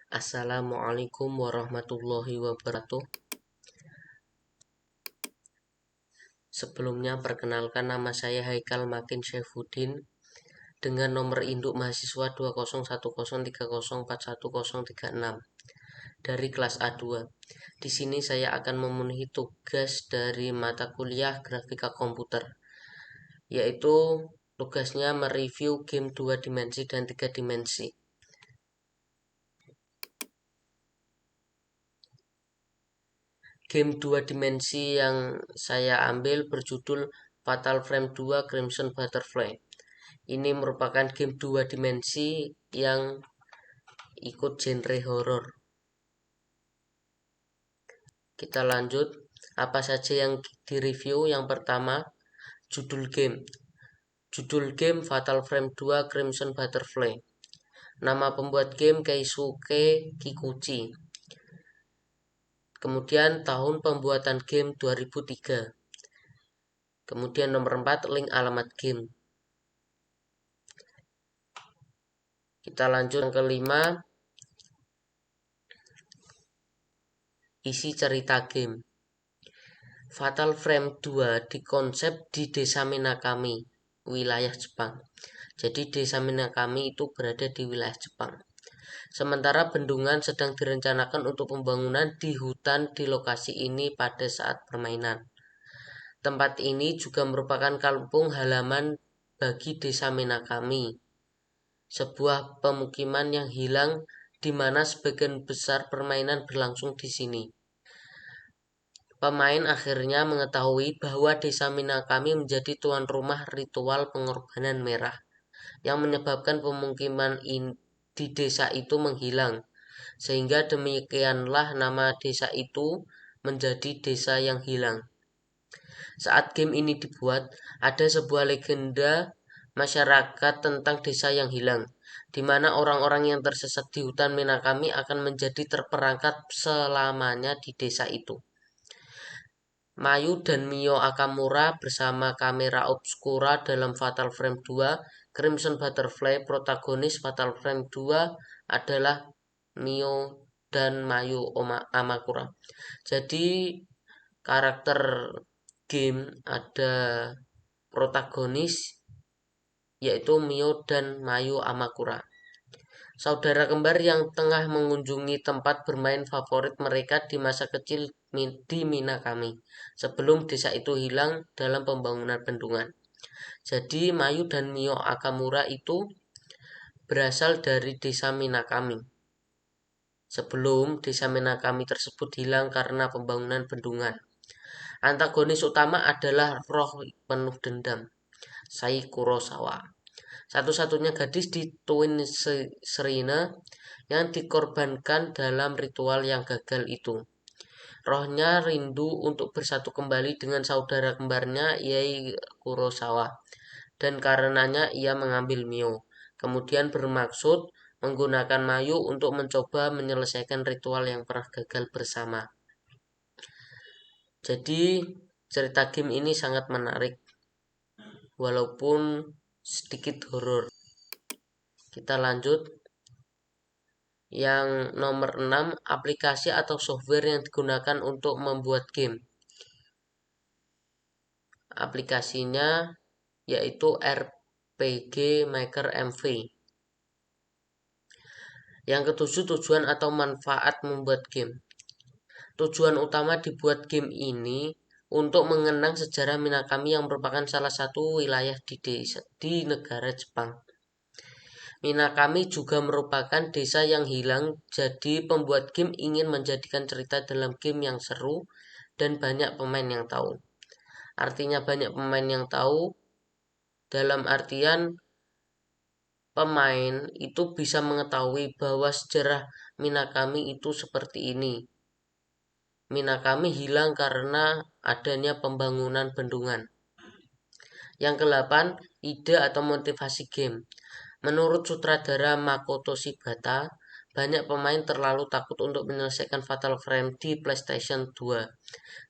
Assalamualaikum warahmatullahi wabarakatuh. Sebelumnya perkenalkan, nama saya Haikal Makin Syaifuddin dengan nomor induk mahasiswa 201030304136 dari kelas A2. Di sini saya akan memenuhi tugas dari mata kuliah grafika komputer, yaitu tugasnya mereview game 2 dimensi dan 3 dimensi. Game 2 dimensi yang saya ambil berjudul Fatal Frame 2 Crimson Butterfly. Ini merupakan game 2 dimensi yang ikut genre horor. Kita lanjut, apa saja yang direview? Yang pertama, judul game. Judul game Fatal Frame 2 Crimson Butterfly. Nama pembuat game Keisuke Kikuchi. Kemudian tahun pembuatan game 2003. Kemudian nomor 4, link alamat game. Kita lanjut yang kelima, isi cerita game. Fatal Frame 2 dikonsep di desa Minakami, wilayah Jepang. Jadi desa Minakami itu berada di wilayah Jepang. Sementara bendungan sedang direncanakan untuk pembangunan di hutan di lokasi ini pada saat permainan. Tempat ini juga merupakan kampung halaman bagi desa Minakami, sebuah pemukiman yang hilang di mana sebagian besar permainan berlangsung di sini. Pemain akhirnya mengetahui bahwa desa Minakami menjadi tuan rumah ritual pengorbanan merah yang menyebabkan pemukiman di desa itu menghilang. Sehingga demikianlah nama desa itu menjadi desa yang hilang. Saat game ini dibuat, ada sebuah legenda masyarakat tentang desa yang hilang, di mana orang-orang yang tersesat di hutan Minakami akan menjadi terperangkap selamanya di desa itu. Mayu dan Mio Akamura bersama kamera obscura dalam Fatal Frame 2 Crimson Butterfly. Protagonis Fatal Frame 2 adalah Mio dan Mayu Amakura. Jadi karakter game ada protagonis yaitu Mio dan Mayu Amakura, saudara kembar yang tengah mengunjungi tempat bermain favorit mereka di masa kecil di Minakami sebelum desa itu hilang dalam pembangunan bendungan. Jadi Mayu dan Mio Akamura itu berasal dari desa Minakami sebelum desa Minakami tersebut hilang karena pembangunan bendungan. Antagonis utama adalah roh penuh dendam, Sai Kurosawa, satu-satunya gadis di Twin Serena yang dikorbankan dalam ritual yang gagal itu. Rohnya rindu untuk bersatu kembali dengan saudara kembarnya Yai Kurosawa, dan karenanya ia mengambil Mio. Kemudian bermaksud menggunakan Mayu untuk mencoba menyelesaikan ritual yang pernah gagal bersama. Jadi cerita game ini sangat menarik, walaupun sedikit horor. Kita lanjut. Yang nomor 6, aplikasi atau software yang digunakan untuk membuat game. Aplikasinya yaitu RPG Maker MV. Yang ketujuh, tujuan atau manfaat membuat game. Tujuan utama dibuat game ini untuk mengenang sejarah Minakami yang merupakan salah satu wilayah di negara Jepang. Minakami juga merupakan desa yang hilang, jadi pembuat game ingin menjadikan cerita dalam game yang seru dan banyak pemain yang tahu. Artinya banyak pemain yang tahu dalam artian pemain itu bisa mengetahui bahwa sejarah Minakami itu seperti ini. Minakami hilang karena adanya pembangunan bendungan. Yang ke-8, ide atau motivasi game. Menurut sutradara Makoto Shibata, banyak pemain terlalu takut untuk menyelesaikan Fatal Frame di PlayStation 2,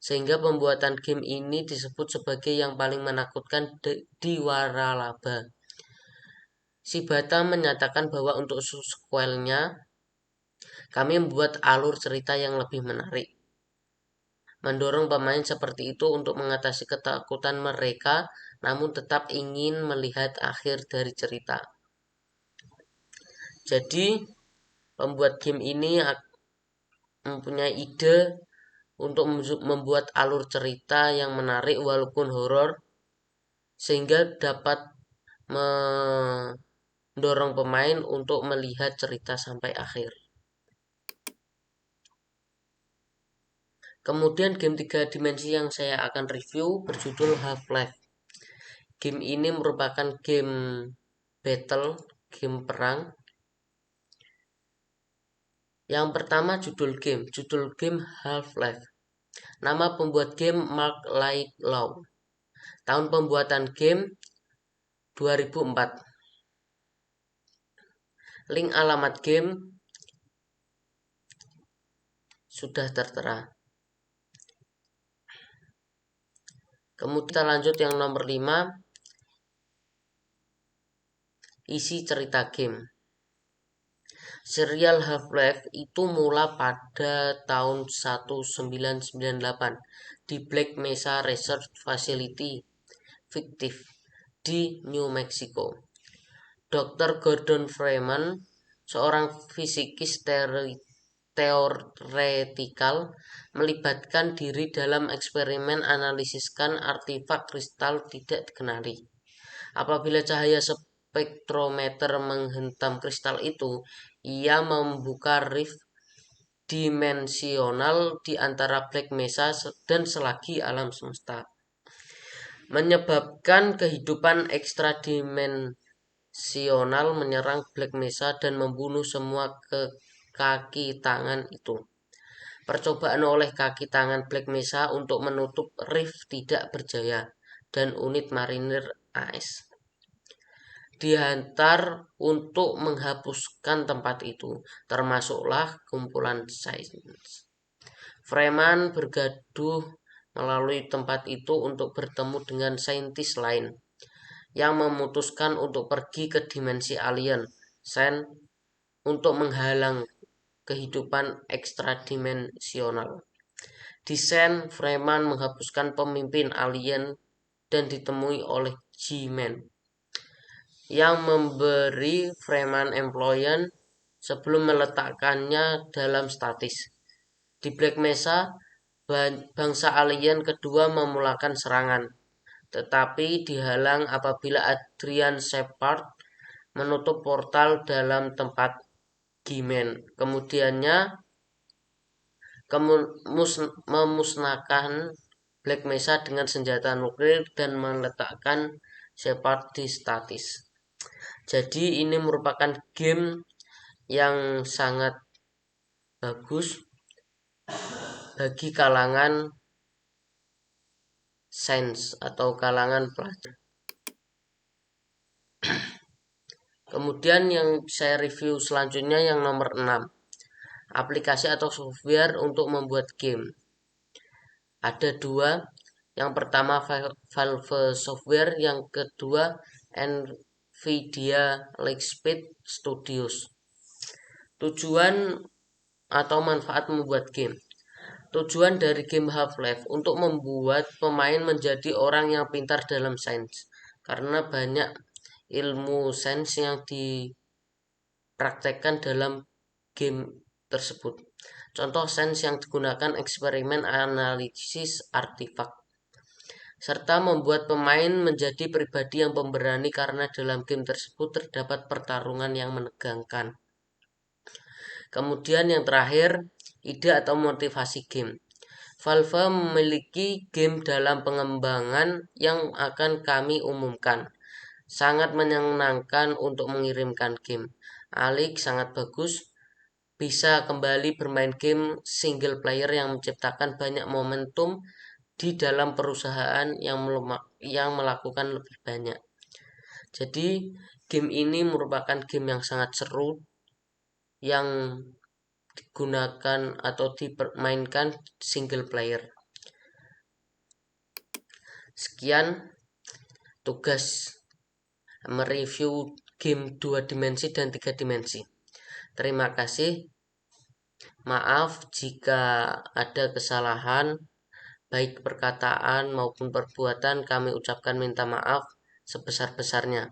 sehingga pembuatan game ini disebut sebagai yang paling menakutkan di waralaba. Shibata menyatakan bahwa untuk sequelnya, Kami membuat alur cerita yang lebih menarik, mendorong pemain seperti itu untuk mengatasi ketakutan mereka, namun tetap ingin melihat akhir dari cerita. Jadi, pembuat game ini mempunyai ide untuk membuat alur cerita yang menarik walaupun horor, sehingga dapat mendorong pemain untuk melihat cerita sampai akhir. Kemudian game 3 dimensi yang saya akan review berjudul Half-Life. Game ini merupakan game battle, game perang. Yang pertama judul game Half-Life. Nama pembuat game Mark Laidlaw. Tahun pembuatan game 2004. Link alamat game sudah tertera. Kemudian kita lanjut yang nomor 5. Isi cerita game. Serial Half-Life itu mula pada tahun 1998 di Black Mesa Research Facility fiktif di New Mexico. Dr. Gordon Freeman, seorang fisikis teoretikal, melibatkan diri dalam eksperimen analisiskan artefak kristal tidak dikenali. Apabila cahaya spektrometer menghentam kristal itu, ia membuka rift dimensional di antara Black Mesa dan selagi alam semesta, menyebabkan kehidupan ekstradimensional menyerang Black Mesa dan membunuh semua kaki tangan itu. Percobaan oleh kaki tangan Black Mesa untuk menutup rift tidak berjaya, dan unit marinir AS dihantar untuk menghapuskan tempat itu, termasuklah kumpulan sains. Freeman bergaduh melalui tempat itu untuk bertemu dengan saintis lain yang memutuskan untuk pergi ke dimensi alien Sen untuk menghalang kehidupan ekstradimensional. Di Sen, Freeman menghapuskan pemimpin alien dan ditemui oleh G-Man yang memberi Freeman employen sebelum meletakkannya dalam statis. Di Black Mesa, bangsa alien kedua memulakan serangan, tetapi dihalang apabila Adrian Shepard menutup portal dalam tempat G-Man. Kemudiannya memusnahkan Black Mesa dengan senjata nuklir dan meletakkan Shepard di statis. Jadi ini merupakan game yang sangat bagus bagi kalangan sains atau kalangan pelajar. Kemudian yang saya review selanjutnya yang nomor 6. Aplikasi atau software untuk membuat game. Ada 2. Yang pertama Valve Software, yang kedua Nvidia Lightspeed Studios. Tujuan atau manfaat membuat game. Tujuan dari game Half-Life untuk membuat pemain menjadi orang yang pintar dalam sains, karena banyak ilmu sains yang dipraktekkan dalam game tersebut. Contoh sains yang digunakan eksperimen analisis artefak, serta membuat pemain menjadi pribadi yang pemberani karena dalam game tersebut terdapat pertarungan yang menegangkan. Kemudian yang terakhir, ide atau motivasi game. Valve memiliki game dalam pengembangan yang akan kami umumkan. Sangat menyenangkan untuk mengirimkan game. Alik sangat bagus. Bisa kembali bermain game single player yang menciptakan banyak momentum di dalam perusahaan yang melakukan lebih banyak. Jadi game ini merupakan game yang sangat seru yang digunakan atau dipermainkan single player. Sekian tugas mereview game 2 dimensi dan 3 dimensi. Terima kasih. Maaf jika ada kesalahan, baik perkataan maupun perbuatan, kami ucapkan minta maaf sebesar-besarnya.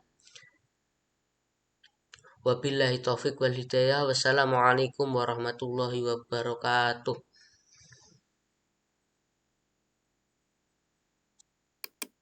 Wabillahi taufik wal hidayah. Wassalamualaikum warahmatullahi wabarakatuh.